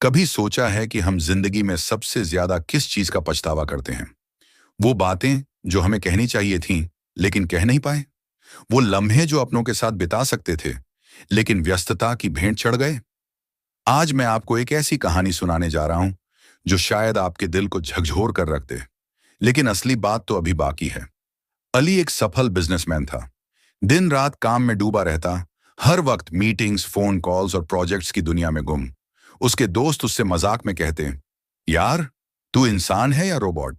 कभी सोचा है कि हम जिंदगी में सबसे ज्यादा किस चीज का पछतावा करते हैं? वो बातें जो हमें कहनी चाहिए थीं, लेकिन कह नहीं पाए। वो लम्हे जो अपनों के साथ बिता सकते थे, लेकिन व्यस्तता की भेंट चढ़ गए। आज मैं आपको एक ऐसी कहानी सुनाने जा रहा हूं जो शायद आपके दिल को झकझोर कर रख दे। लेकिन असली बात तो अभी बाकी है। अली एक सफल बिजनेसमैन था। दिन रात काम में डूबा रहता, हर वक्त मीटिंग्स, फोन कॉल्स और प्रोजेक्ट्स की दुनिया में गुम। उसके दोस्त उससे मजाक में कहते, यार, तू इंसान है या रोबोट?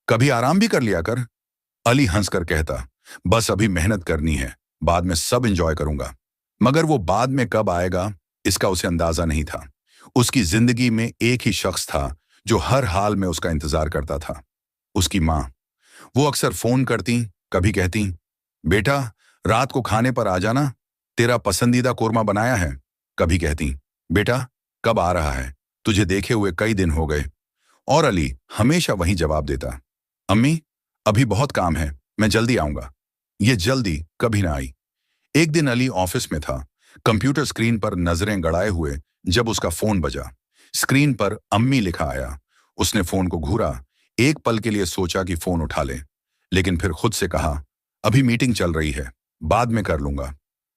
कभी आराम भी कर लिया कर। अली हंसकर कहता, बस अभी मेहनत करनी है, बाद में सब एंजॉय करूंगा। मगर वो बाद में कब आएगा, इसका उसे अंदाजा नहीं था। उसकी जिंदगी में एक ही शख्स था जो हर हाल में उसका इंतजार करता था, उसकी माँ। वो अक्सर फोन करती, कभी कहती, बेटा, रात को खाने पर आ जाना, तेरा पसंदीदा कोरमा बनाया है। कभी कहती, बेटा, कब आ रहा है, तुझे देखे हुए कई दिन हो गए। और अली हमेशा वही जवाब देता, अम्मी, अभी बहुत काम है, मैं जल्दी आऊंगा। ये जल्दी कभी ना आई। एक दिन अली ऑफिस में था, कंप्यूटर स्क्रीन पर नजरें गड़ाए हुए, जब उसका फोन बजा। स्क्रीन पर अम्मी लिखा आया। उसने फोन को घूरा, एक पल के लिए सोचा कि फोन उठा ले, लेकिन फिर खुद से कहा, अभी मीटिंग चल रही है, बाद में कर लूंगा।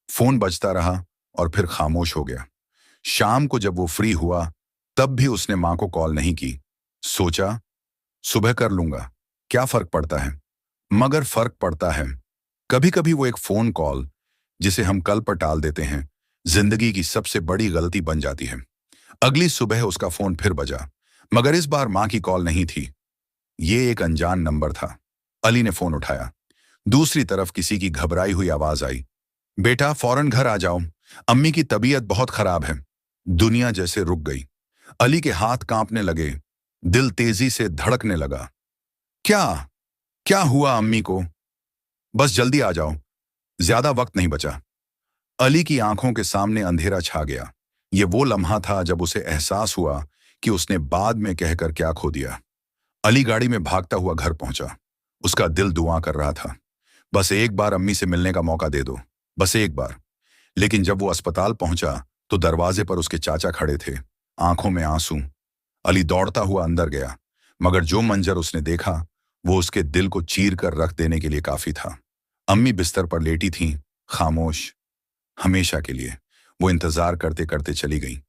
फोन बजता रहा और फिर खामोश हो गया। शाम को जब वो फ्री हुआ, तब भी उसने मां को कॉल नहीं की। सोचा, सुबह कर लूंगा, क्या फर्क पड़ता है। मगर फर्क पड़ता है। कभी कभी वो एक फोन कॉल जिसे हम कल पर टाल देते हैं, जिंदगी की सबसे बड़ी गलती बन जाती है। अगली सुबह उसका फोन फिर बजा, मगर इस बार मां की कॉल नहीं थी। ये एक अनजान नंबर था। अली ने फोन उठाया। दूसरी तरफ किसी की घबराई हुई आवाज आई, बेटा, फौरन घर आ जाओ, अम्मी की तबीयत बहुत खराब है। दुनिया जैसे रुक गई। अली के हाथ कांपने लगे, दिल तेजी से धड़कने लगा। क्या क्या हुआ अम्मी को? बस जल्दी आ जाओ, ज्यादा वक्त नहीं बचा। अली की आंखों के सामने अंधेरा छा गया। ये वो लम्हा था जब उसे एहसास हुआ कि उसने बाद में कहकर क्या खो दिया। अली गाड़ी में भागता हुआ घर पहुंचा। उसका दिल दुआ कर रहा था, बस एक बार अम्मी से मिलने का मौका दे दो, बस एक बार। लेकिन जब वो अस्पताल पहुंचा तो दरवाजे पर उसके चाचा खड़े थे, आंखों में आंसू। अली दौड़ता हुआ अंदर गया, मगर जो मंजर उसने देखा वो उसके दिल को चीर कर रख देने के लिए काफी था। अम्मी बिस्तर पर लेटी थीं, खामोश, हमेशा के लिए। वो इंतजार करते करते चली गई।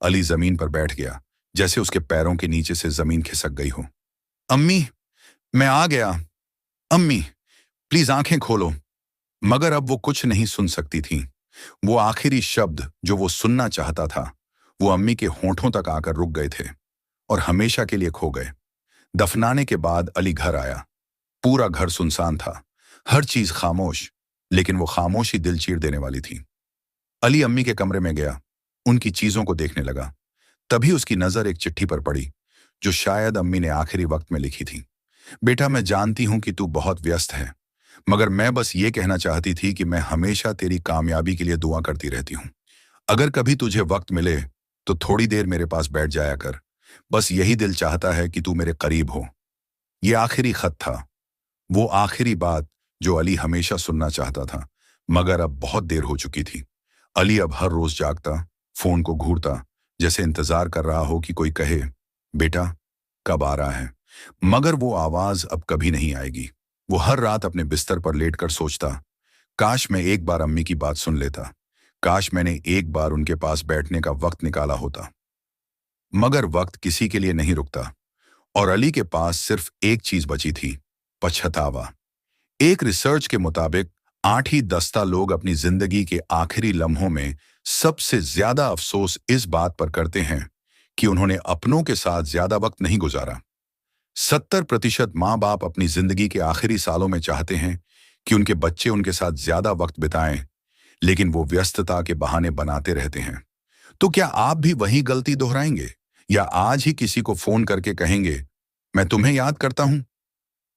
अली जमीन पर बैठ गया, जैसे उसके पैरों के नीचे से जमीन खिसक गई हो। अम्मी, मैं आ गया। अम्मी, प्लीज आंखें खोलो। मगर अब वो कुछ नहीं सुन सकती थी। वो आखिरी शब्द जो वो सुनना चाहता था, वो अम्मी के होंठों तक आकर रुक गए थे और हमेशा के लिए खो गए। दफनाने के बाद अली घर आया। पूरा घर सुनसान था, हर चीज खामोश, लेकिन वो खामोशी दिल चीर देने वाली थी। अली अम्मी के कमरे में गया, उनकी चीजों को देखने लगा। तभी उसकी नजर एक चिट्ठी पर पड़ी, जो शायद अम्मी ने आखिरी वक्त में लिखी थी। बेटा, मैं जानती हूं कि तू बहुत व्यस्त है, मगर मैं बस ये कहना चाहती थी कि मैं हमेशा तेरी कामयाबी के लिए दुआ करती रहती हूँ। अगर कभी तुझे वक्त मिले तो थोड़ी देर मेरे पास बैठ जाया कर। बस यही दिल चाहता है कि तू मेरे करीब हो। ये आखिरी खत था, वो आखिरी बात जो अली हमेशा सुनना चाहता था, मगर अब बहुत देर हो चुकी थी। अली अब हर रोज जागता, फोन को घूरता, जैसे इंतजार कर रहा हो कि कोई कहे, बेटा, कब आ रहा है। मगर वो आवाज अब कभी नहीं आएगी। वो हर रात अपने बिस्तर पर लेटकर सोचता, काश मैं एक बार अम्मी की बात सुन लेता, काश मैंने एक बार उनके पास बैठने का वक्त निकाला होता। मगर वक्त किसी के लिए नहीं रुकता, और अली के पास सिर्फ एक चीज बची थी, पछतावा। एक रिसर्च के मुताबिक 8 ही 10 लोग अपनी जिंदगी के आखिरी लम्हों में सबसे ज्यादा अफसोस इस बात पर करते हैं कि उन्होंने अपनों के साथ ज्यादा वक्त नहीं गुजारा। 70% माँ बाप अपनी जिंदगी के आखिरी सालों में चाहते हैं कि उनके बच्चे उनके साथ ज्यादा वक्त बिताएं, लेकिन वो व्यस्तता के बहाने बनाते रहते हैं। तो क्या आप भी वही गलती दोहराएंगे, या आज ही किसी को फोन करके कहेंगे, मैं तुम्हें याद करता हूं?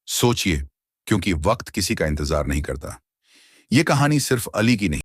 सोचिए, क्योंकि वक्त किसी का इंतजार नहीं करता। ये कहानी सिर्फ अली की नहीं,